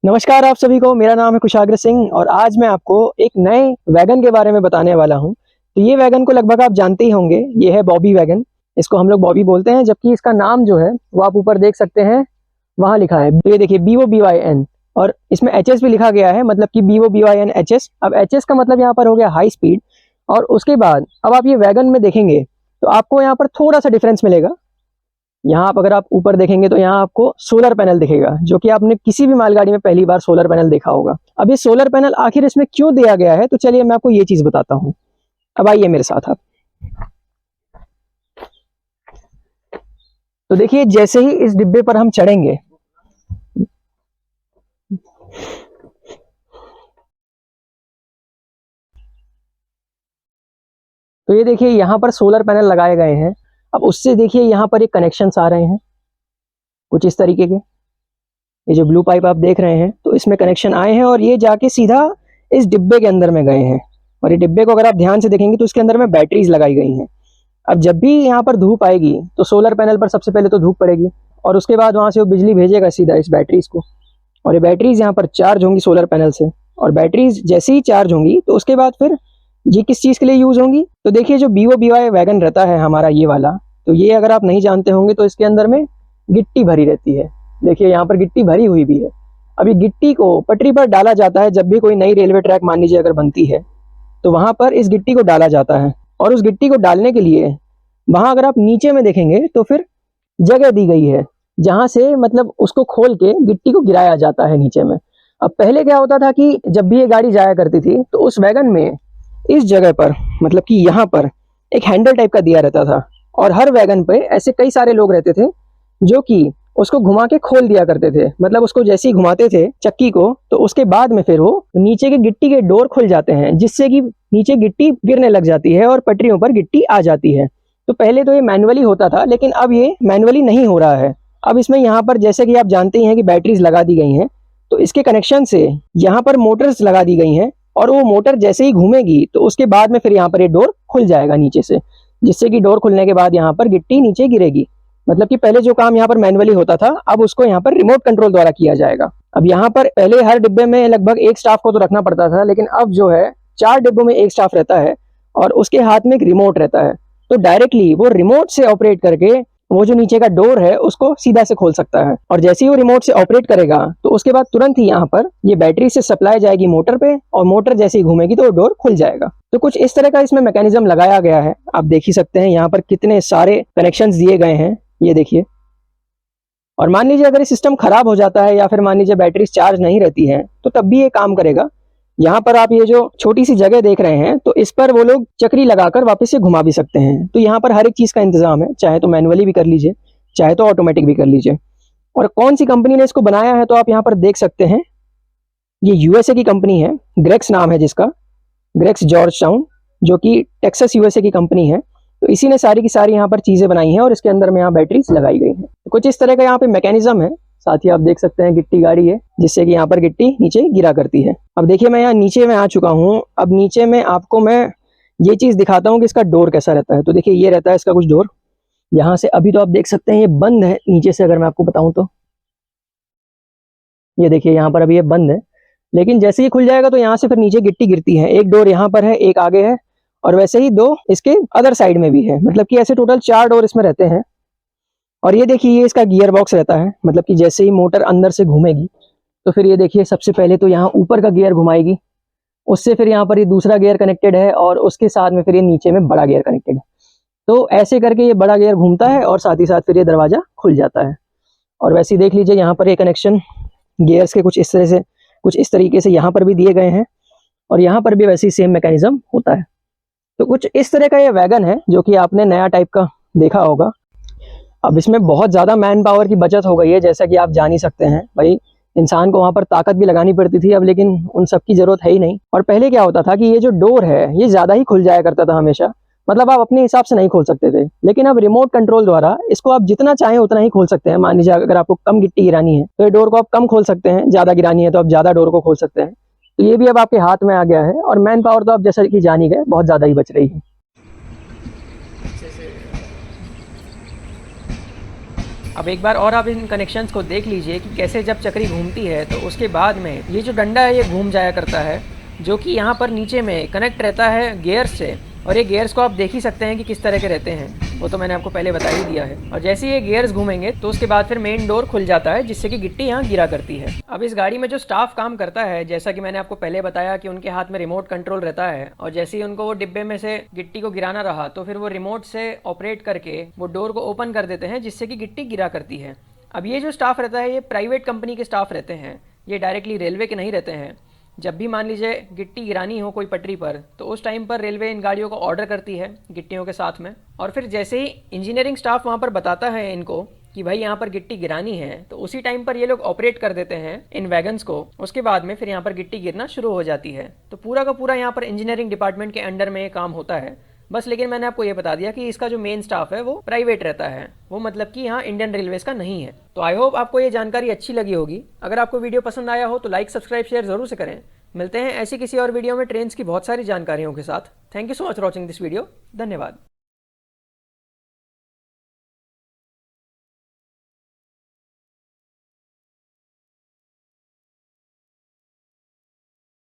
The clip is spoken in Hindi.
नमस्कार आप सभी को, मेरा नाम है कुशाग्र सिंह और आज मैं आपको एक नए वैगन के बारे में बताने वाला हूं। तो ये वैगन को लगभग आप जानते ही होंगे, ये है बॉबी वैगन। इसको हम लोग बॉबी बोलते हैं, जबकि इसका नाम जो है वो आप ऊपर देख सकते हैं, वहां लिखा है। तो ये देखिए BOBYN और इसमें HS भी लिखा गया है, मतलब कि BOBYN HS। अब HS का मतलब यहाँ पर हो गया हाई स्पीड। और उसके बाद अब आप ये वैगन में देखेंगे तो आपको यहाँ पर थोड़ा सा डिफरेंस मिलेगा। यहाँ आप अगर आप ऊपर देखेंगे तो यहाँ आपको सोलर पैनल दिखेगा, जो कि आपने किसी भी मालगाड़ी में पहली बार सोलर पैनल देखा होगा। अब ये सोलर पैनल आखिर इसमें क्यों दिया गया है, तो चलिए मैं आपको ये चीज बताता हूँ। अब आइए मेरे साथ आप। तो देखिए, जैसे ही इस डिब्बे पर हम चढ़ेंगे तो ये देखिए यहाँ पर सोलर पैनल लगाए गए हैं। अब उससे देखिए यहाँ पर एक कनेक्शंस आ रहे हैं कुछ इस तरीके के। ये जो ब्लू पाइप आप देख रहे हैं, तो इसमें कनेक्शन आए हैं और ये जाके सीधा इस डिब्बे के अंदर में गए हैं। और ये डिब्बे को अगर आप ध्यान से देखेंगे तो इसके अंदर में बैटरीज लगाई गई हैं। अब जब भी यहाँ पर धूप आएगी तो सोलर पैनल पर सबसे पहले तो धूप पड़ेगी और उसके बाद वहाँ से वो बिजली भेजेगा सीधा इस बैटरीज को। और ये बैटरीज यहाँ पर चार्ज होंगी सोलर पैनल से। और बैटरीज जैसे ही चार्ज होंगी तो उसके बाद फिर ये किस चीज़ के लिए यूज़ होंगी, तो देखिए जो BOBY वैगन रहता है हमारा ये वाला, तो ये अगर आप नहीं जानते होंगे तो इसके अंदर में गिट्टी भरी रहती है। देखिए यहाँ पर गिट्टी भरी हुई भी है। अभी गिट्टी को पटरी पर डाला जाता है। जब भी कोई नई रेलवे ट्रैक मान लीजिए अगर बनती है तो वहां पर इस गिट्टी को डाला जाता है। और उस गिट्टी को डालने के लिए वहां अगर आप नीचे में देखेंगे तो फिर जगह दी गई है, जहां से मतलब उसको खोल के गिट्टी को गिराया जाता है नीचे में। अब पहले क्या होता था कि जब भी ये गाड़ी जाया करती थी तो उस वैगन में इस जगह पर, मतलब कि यहाँ पर एक हैंडल टाइप का दिया रहता था। और हर वैगन पे ऐसे कई सारे लोग रहते थे जो कि उसको घुमा के खोल दिया करते थे। मतलब उसको जैसे ही घुमाते थे चक्की को, तो उसके बाद में फिर वो नीचे के गिट्टी के डोर खुल जाते हैं, जिससे कि नीचे गिट्टी गिरने लग जाती है और पटरियों पर गिट्टी आ जाती है। तो पहले तो ये मैनुअली होता था, लेकिन अब ये मैनुअली नहीं हो रहा है। अब इसमें यहाँ पर जैसे कि आप जानते ही हैं कि बैटरीज लगा दी गई हैं, तो इसके कनेक्शन से यहाँ पर मोटर्स लगा दी गई हैं। और वो मोटर जैसे ही घूमेगी तो उसके बाद में फिर यहाँ पर ये डोर खुल जाएगा नीचे से, जिससे कि डोर खुलने के बाद यहाँ पर गिट्टी नीचे गिरेगी। मतलब कि पहले जो काम यहाँ पर मैनुअली होता था, अब उसको यहाँ पर रिमोट कंट्रोल द्वारा किया जाएगा। अब यहाँ पर पहले हर डिब्बे में लगभग एक स्टाफ को तो रखना पड़ता था, लेकिन अब जो है 4 डिब्बों में एक स्टाफ रहता है और उसके हाथ में एक रिमोट रहता है। तो डायरेक्टली वो रिमोट से ऑपरेट करके वो जो नीचे का डोर है उसको सीधा से खोल सकता है। और जैसे ही वो रिमोट से ऑपरेट करेगा तो उसके बाद तुरंत ही यहाँ पर ये बैटरी से सप्लाई जाएगी मोटर पे, और मोटर जैसे ही घूमेगी तो वो डोर खुल जाएगा। तो कुछ इस तरह का इसमें मैकेनिज्म लगाया गया है। आप देख ही सकते हैं यहाँ पर कितने सारे कनेक्शंस दिए गए हैं, ये देखिए। और मान लीजिए अगर ये सिस्टम खराब हो जाता है या फिर मान लीजिए बैटरी चार्ज नहीं रहती है तो तब भी ये काम करेगा। यहाँ पर आप ये जो छोटी सी जगह देख रहे हैं, तो इस पर वो लोग चक्री लगाकर वापस से घुमा भी सकते हैं। तो यहाँ पर हर एक चीज का इंतजाम है, चाहे तो मैनुअली भी कर लीजिए, चाहे तो ऑटोमेटिक भी कर लीजिए। और कौन सी कंपनी ने इसको बनाया है तो आप यहाँ पर देख सकते हैं, ये USA की कंपनी है, ग्रेक्स नाम है जिसका, ग्रेक्स जॉर्जटाउन, जो कि टेक्सास USA की कंपनी है। तो इसी ने सारी की सारी यहाँ पर चीजें बनाई हैं और इसके अंदर में यहाँ बैटरीज लगाई गई हैं। तो कुछ इस तरह का यहाँ पे मैकेनिज्म है। साथ ही आप देख सकते हैं गिट्टी गाड़ी है, जिससे कि यहाँ पर गिट्टी नीचे गिरा करती है। अब देखिए मैं यहाँ नीचे में आ चुका हूँ। अब नीचे में आपको मैं ये चीज दिखाता हूँ कि इसका डोर कैसा रहता है। तो देखिए ये रहता है इसका कुछ डोर। यहाँ से अभी तो आप देख सकते हैं ये बंद है नीचे से, अगर मैं आपको बताऊं तो ये देखिए यहाँ पर अभी ये बंद है, लेकिन जैसे ही खुल जाएगा तो यहाँ से फिर नीचे गिट्टी गिरती है। एक डोर यहाँ पर है, एक आगे है, और वैसे ही 2 इसके अदर साइड में भी है। मतलब कि ऐसे टोटल 4 डोर इसमें रहते हैं। और ये देखिए ये इसका गियर बॉक्स रहता है। मतलब कि जैसे ही मोटर अंदर से घूमेगी तो फिर ये देखिए सबसे पहले तो यहाँ ऊपर का गियर घुमाएगी, उससे फिर यहाँ पर ये दूसरा गियर कनेक्टेड है और उसके साथ में फिर ये नीचे में बड़ा गियर कनेक्टेड है। तो ऐसे करके ये बड़ा गियर घूमता है और साथ ही साथ फिर ये दरवाजा खुल जाता है। और वैसे ही देख लीजिए यहाँ पर ये कनेक्शन गियर्स के कुछ इस तरीके से यहाँ पर भी दिए गए हैं, और यहाँ पर भी वैसे ही सेम मैकेनिज्म होता है। तो कुछ इस तरह का ये वैगन है जो कि आपने नया टाइप का देखा होगा। अब इसमें बहुत ज़्यादा मैन पावर की बचत हो गई है, जैसा कि आप जान ही सकते हैं भाई, इंसान को वहाँ पर ताकत भी लगानी पड़ती थी। अब लेकिन उन सब की ज़रूरत है ही नहीं। और पहले क्या होता था कि ये जो डोर है ये ज़्यादा ही खुल जाया करता था हमेशा। मतलब आप अपने हिसाब से नहीं खोल सकते थे, लेकिन अब रिमोट कंट्रोल द्वारा इसको आप जितना चाहें उतना ही खोल सकते हैं। मान लीजिए अगर आपको कम गिट्टी गिरानी है तो ये डोर को आप कम खोल सकते हैं, ज़्यादा गिरानी है तो आप ज़्यादा डोर को खोल सकते हैं। तो ये भी अब आपके हाथ में आ गया है। और मैन पावर तो आप जैसा कि जान ही गए, बहुत ज़्यादा ही बच रही है। अब एक बार और आप इन कनेक्शंस को देख लीजिए कि कैसे जब चक्री घूमती है तो उसके बाद में ये जो डंडा है ये घूम जाया करता है, जो कि यहाँ पर नीचे में कनेक्ट रहता है गियर्स से। और ये गियर्स को आप देख ही सकते हैं कि किस तरह के रहते हैं, वो तो मैंने आपको पहले बता ही दिया है। और जैसे ये गियर्स घूमेंगे तो उसके बाद फिर मेन डोर खुल जाता है, जिससे कि गिट्टी यहाँ गिरा करती है। अब इस गाड़ी में जो स्टाफ काम करता है, जैसा कि मैंने आपको पहले बताया कि उनके हाथ में रिमोट कंट्रोल रहता है, और जैसे ही उनको वो डिब्बे में से गिट्टी को गिराना रहा तो फिर वो रिमोट से ऑपरेट करके वो डोर को ओपन कर देते हैं, जिससे कि गिट्टी गिरा करती है। अब ये जो स्टाफ रहता है ये प्राइवेट कंपनी के स्टाफ रहते हैं, ये डायरेक्टली रेलवे के नहीं रहते हैं। जब भी मान लीजिए गिट्टी गिरानी हो कोई पटरी पर, तो उस टाइम पर रेलवे इन गाड़ियों को ऑर्डर करती है गिट्टियों के साथ में, और फिर जैसे ही इंजीनियरिंग स्टाफ वहाँ पर बताता है इनको कि भाई यहाँ पर गिट्टी गिरानी है, तो उसी टाइम पर ये लोग ऑपरेट कर देते हैं इन वैगन्स को। उसके बाद में फिर यहाँ पर गिट्टी गिरना शुरू हो जाती है। तो पूरा का पूरा यहाँ पर इंजीनियरिंग डिपार्टमेंट के अंडर में ये काम होता है बस। लेकिन मैंने आपको ये बता दिया कि इसका जो मेन स्टाफ है वो प्राइवेट रहता है, वो मतलब कि यहाँ इंडियन रेलवेज का नहीं है। तो आई होप आपको ये जानकारी अच्छी लगी होगी। अगर आपको वीडियो पसंद आया हो तो लाइक सब्सक्राइब शेयर जरूर से करें। मिलते हैं ऐसी किसी और वीडियो में ट्रेन्स की बहुत सारी जानकारियों के साथ। Thank you so much for watching this video. धन्यवाद।